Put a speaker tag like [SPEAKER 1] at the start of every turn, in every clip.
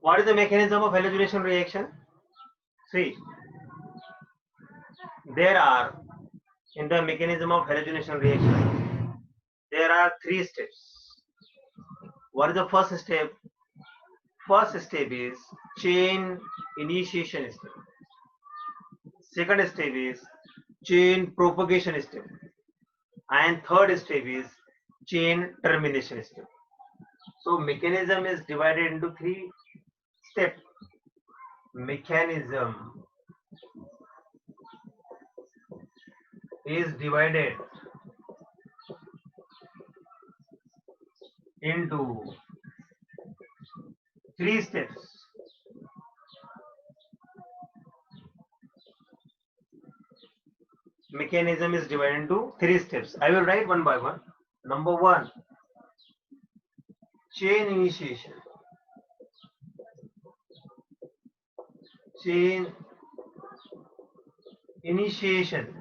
[SPEAKER 1] What is the mechanism of halogenation reaction? See, there are in the mechanism of halogenation reaction, there are three steps. What is the first step? First step is chain initiation step. Second step is chain propagation step. And third step is chain termination step. So mechanism is divided into three steps. Mechanism is divided into three steps. Mechanism is divided into three steps. I will write one by one. Number one, chain initiation. Chain initiation.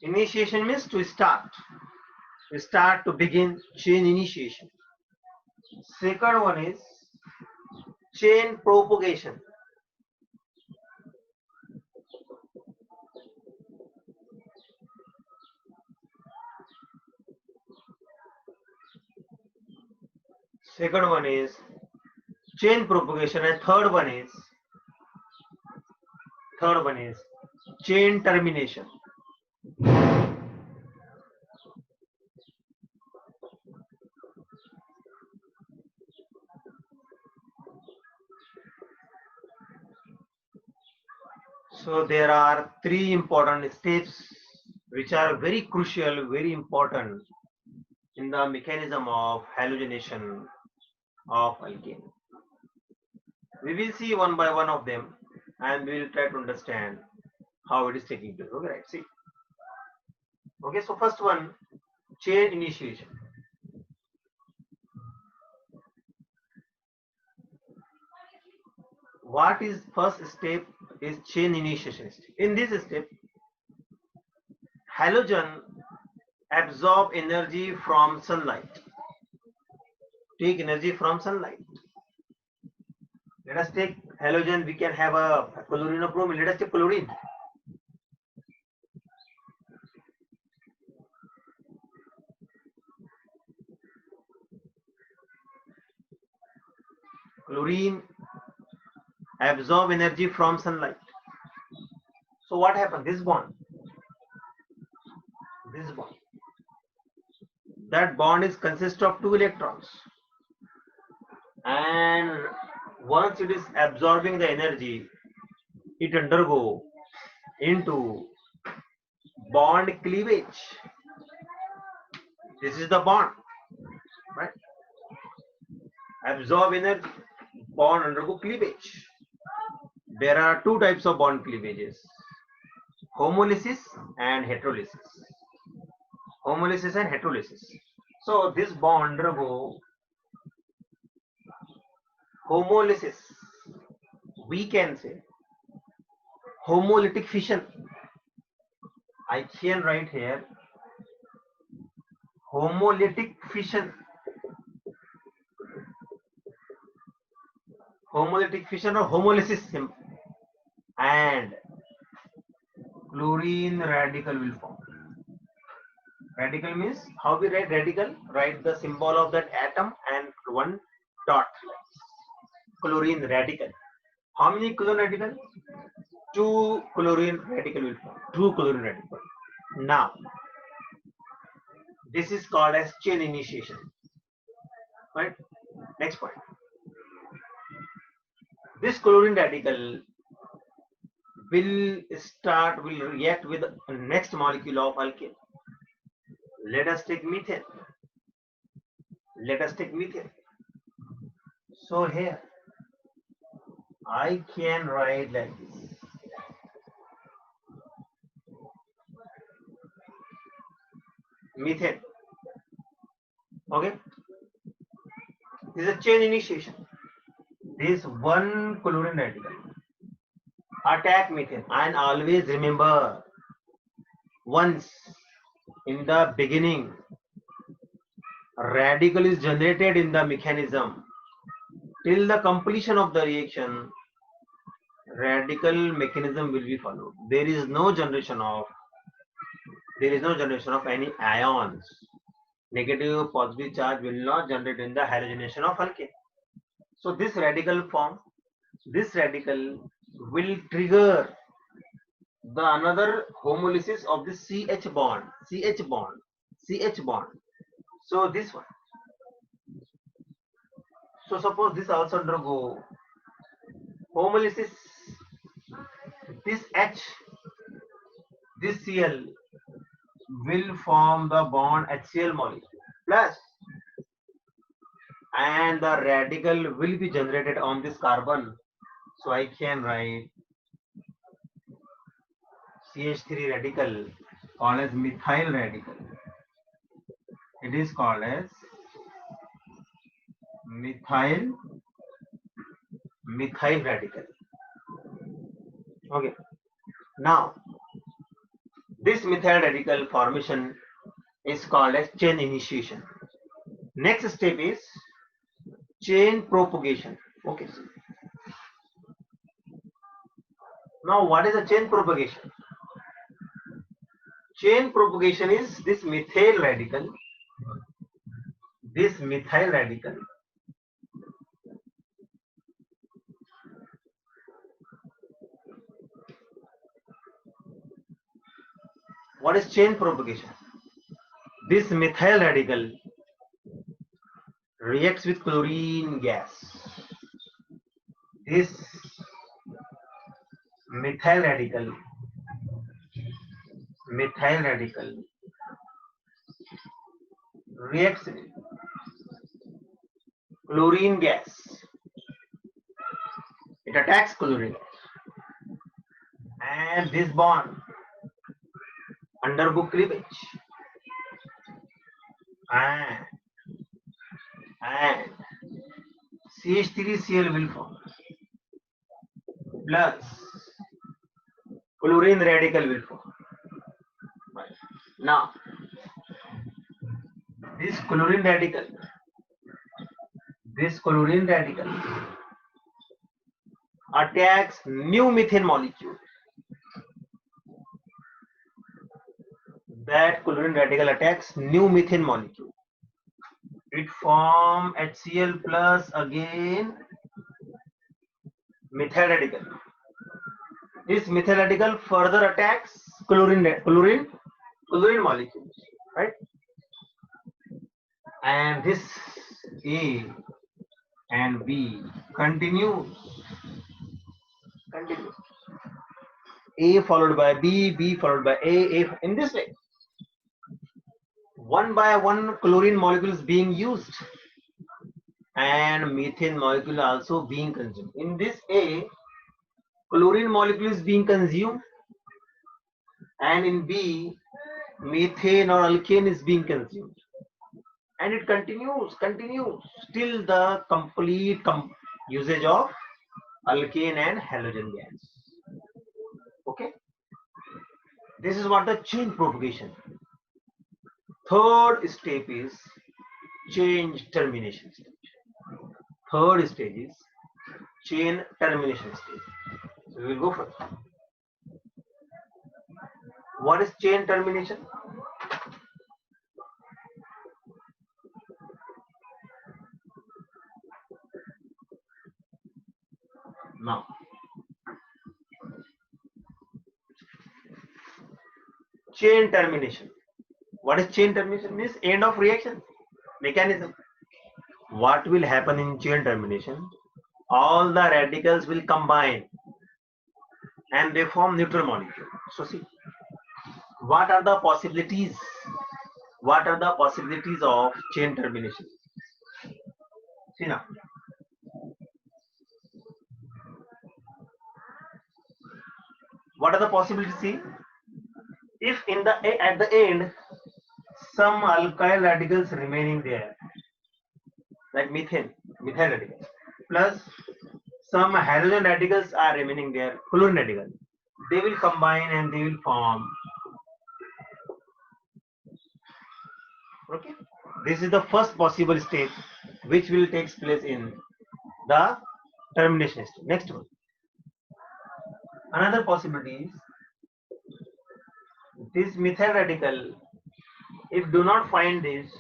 [SPEAKER 1] Initiation means to start. To start, to begin, chain initiation. Second one is chain propagation. Second one is chain propagation, and third one is chain termination. So there are three important steps which are very crucial, very important in the mechanism of halogenation of alkane. We will see one by one of them and we will try to understand how it is taking place. Okay, right? See. Okay, so first one, chain initiation. What is first step is chain initiation step. In this step, halogen absorb energy from sunlight. Take energy from sunlight. Let us take halogen. We can have a chlorine or bromine. Let us take chlorine. Chlorine absorb energy from sunlight. So what happens? This bond. That bond is consist of two electrons. And once it is absorbing the energy, it undergo into bond cleavage. This is the bond, right? Absorb energy, bond undergo cleavage. There are two types of bond cleavages: homolysis and heterolysis. Homolysis and heterolysis. So this bond undergo homolysis. We can say homolytic fission. I can write here homolytic fission. Homolytic fission or homolysis, and chlorine radical will form. Radical means how we write radical? Write the symbol of that atom and one dot. Chlorine radical. How many chlorine radical? Two chlorine radical will form. Two chlorine radical. Now, this is called as chain initiation. Right? Next point. This chlorine radical will react with the next molecule of alkane. Let us take methane. So here I can write like this. Methane. Okay. This is a chain initiation. This one chlorine radical attack methane, and always remember, once in the beginning radical is generated in the mechanism, till the completion of the reaction, radical mechanism will be followed. There is no generation of any ions. Negative positive charge will not generate in the halogenation of alkane. So this radical will trigger the another homolysis of the CH bond. So this one. So suppose this also undergo homolysis. This H, this Cl will form the bond HCl molecule plus, and the radical will be generated on this carbon. So I can write CH3 radical called as methyl radical. It is called as methyl radical. Okay. Now this methyl radical formation is called as chain initiation. Next step is chain propagation. Okay. Now what is a chain propagation? Chain propagation is this methyl radical. What is chain propagation? This methyl radical reacts with chlorine gas. This methyl radical reacts with chlorine gas. It attacks chlorine and this bond undergo cleavage and CH3Cl will form plus chlorine radical will form. Now this chlorine radical attacks new methane molecule. That chlorine radical attacks new methane molecule. It forms HCl plus again methyl radical. This methyl radical further attacks chlorine molecules, right? And this A and B continues. A followed by B, B followed by A in this way. One by one chlorine molecule is being used and methane molecule also being consumed. In this A, chlorine molecule is being consumed and in B, methane or alkane is being consumed. And it continues till the complete usage of alkane and halogen gas. Okay, this is what the chain propagation. Third step is chain termination stage. Third stage is chain termination stage. So we will go first. What is chain termination? Now, chain termination. What is chain termination? Means end of reaction mechanism. What will happen in chain termination? All the radicals will combine and they form neutral molecule. So see, what are the possibilities? What are the possibilities of chain termination? See now. What are the possibilities? See, if at the end some alkyl radicals remaining there, like methyl radical, plus some halogen radicals are remaining there, chlorine radical, they will combine and they will form. Okay, this is the first possible state which will take place in the termination state. Next one. Another possibility is this methyl radical, if do not find this,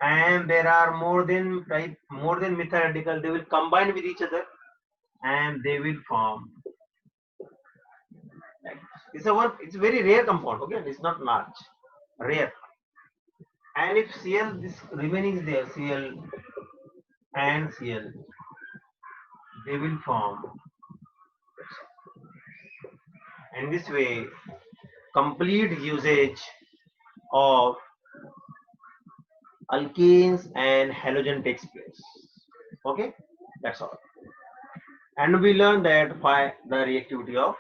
[SPEAKER 1] and there are more than methyl radical, they will combine with each other and they will form. It's a very rare compound. Okay, it's not large, rare. And if Cl, this remaining is there, Cl and Cl, they will form. In this way, complete usage of alkanes and halogen takes place. Okay, that's all. And we learned that by the reactivity of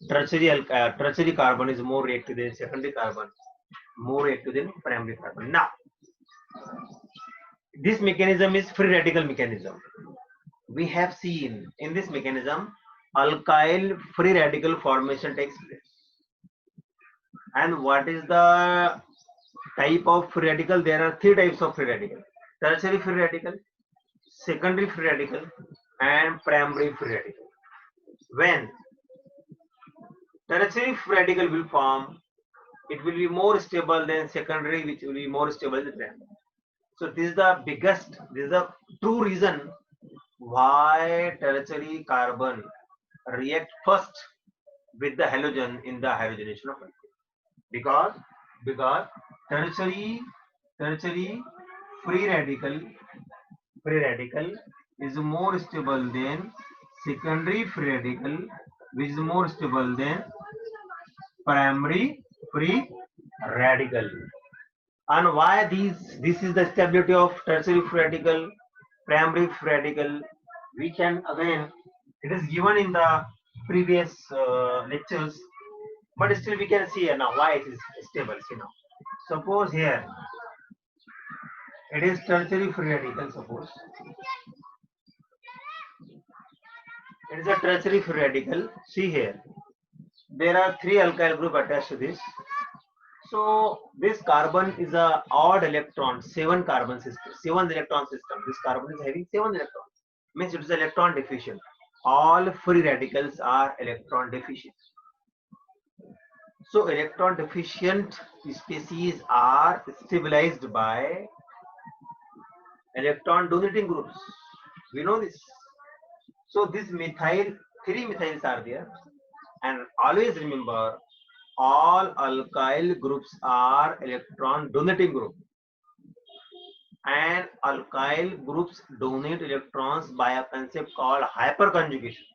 [SPEAKER 1] tertiary carbon is more reactive than secondary carbon, more reactive than primary carbon. Now, this mechanism is free radical mechanism. We have seen in this mechanism, alkyl free radical formation takes place. And what is the type of free radical? There are three types of free radical: tertiary free radical, secondary free radical, and primary free radical. When tertiary free radical will form, it will be more stable than secondary, which will be more stable than primary. So this is the true reason why tertiary carbon react first with the halogen in the halogenation of alkane. Because tertiary free radical is more stable than secondary free radical, which is more stable than primary free radical. And why this is the stability of tertiary free radical, primary free radical? We can again, it is given in the previous lectures, but still we can see here now why it is stable. See now, suppose here it is tertiary free radical. Suppose it is a tertiary free radical. See here, there are three alkyl group attached to this. So this carbon is a odd electron, 7 carbon system, 7 electron system. This carbon is having 7 electrons. Means it is electron deficient. All free radicals are electron deficient. So electron deficient species are stabilized by electron donating groups. We know this. So this methyl, 3 methyls are there, and always remember, all alkyl groups are electron donating group, and alkyl groups donate electrons by a concept called hyperconjugation.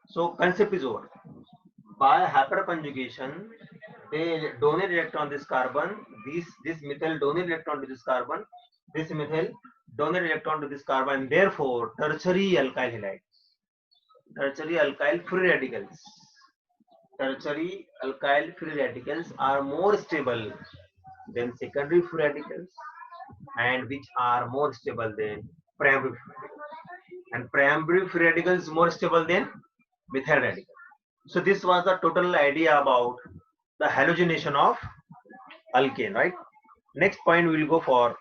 [SPEAKER 1] So concept is over. By hyperconjugation, they donate electron this carbon. This methyl donate electron to this carbon. This methyl donate electron to this carbon. Therefore, tertiary alkyl halides, tertiary alkyl free radicals, are more stable than secondary free radicals, and which are more stable than primary free radicals. And primary free radicals is more stable than methyl radical. So this was the total idea about the halogenation of alkane, right? Next point we will go for